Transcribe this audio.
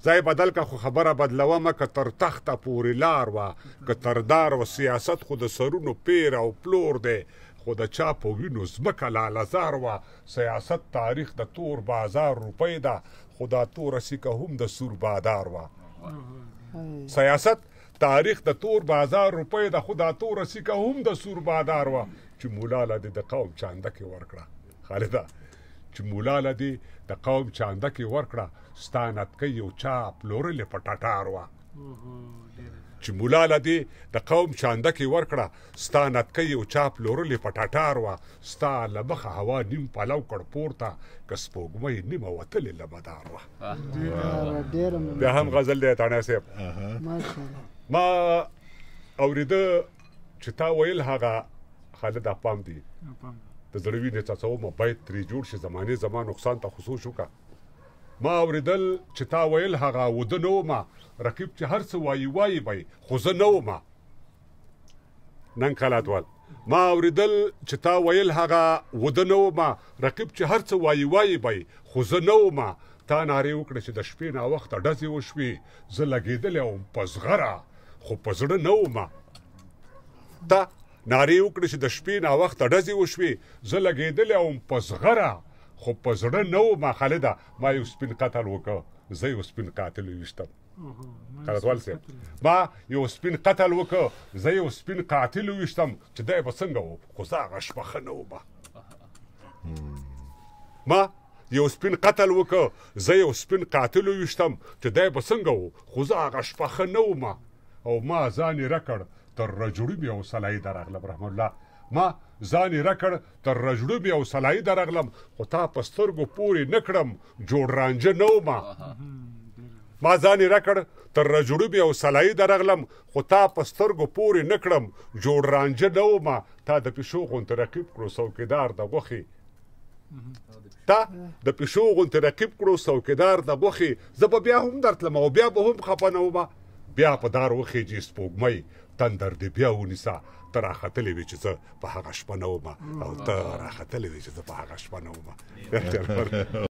ځای بدل که خو خبره بدلومه که تر تخته پورې لار وه که تر دار و سیاست خو د سرونو پیر او پلور دی خو د چا په وینو ځمکه لالهزار وه سیاست تاریخ د تور بازار روپۍ ده خو دا توره سیکه هم د سور بادار وه سیاست تاریخ د تور بازار روپۍ ده خو دا توره سیکه هم د سور بادار وه چې مولاله دې د قوم چاندکې ورکړه خالده چې مولاله دې د قوم چاندکې ورکړه ستا نتکۍ یو چا پلورلې په ټټار وه چې مولاله دې د قوم چاندکې ورکړه ستا نتکۍ یو چا پلورلې په ټټار وه ستا له مخه هوا نیم پلو کړ پورته که سپوږمۍ نیمه وتلې له مدار وه بیا هم غزل دی تاڼی صاحب ما اورېده چې تا ویل هغه خالده پام دی د زړه وینې څڅومه باید ترې جوړ شي زمانې زما نقصان ته خصوص وکړه ما اورېدل چې تا ویل هغه وده نه ومه رقیب چې هر څه وایي وایي به خو زه نه ومه نن کلاتوال ما اورېدل چې تا ویل هغه وده نه ومه رقیب چې هر څه وایي وایي به خو زه نه ومه تا نارې وکړه چې د شپې ناوخته ډزې وشوې زه لګېدلی وم په زغره خو په زړه نه ومه تا نارې وکړې چې د شپې ناوخته ډزې وشوې زه لګېدلی وم په زغره خو په زړه نه ومه خالده ما یو سپین قتل وکړه زه یو سپین قاتل وویشتم خالدوال صاحب ما یو سپین قتل وکړه زه یو سپین قاتل وویشتم چې دی به څنګه و خو زه هغه شپه ښه نه ومه ما یو سپین قتل وکړه زه یو سپین قاتل وویشتم چې دی به څنګه و خو زه هغه شپه ښه نه ومه او ما ځان یې رکړ تر رجړوبې او سلایي درغلم رحم الله ما ځان یې رکړ تر رجړوبې او سلایي درغلم خو تا په سترګو پورې نه کړم جوړ رانجه نه ومه ما ځان یې رکړ تر رجړوبې او سلایي درغلم خو تا په سترګو پورې نه کړم جوړ رانجه نه ومه تا د پیشو غوندې رقیب کړو څوکیدار د غوښې تا د پیشو غوندې رقیب کړو څوکیدار د غوښې زه به بیا هم درتلم او بیا به هم خفه نه ومه بیا په دار وخېجې سپوږمۍ تندر دې بیا ونیسه ته راختلې وې چې زه په هغه شپه نه ومه او ته راختلې وې چې زه په هغه شپه نه ومه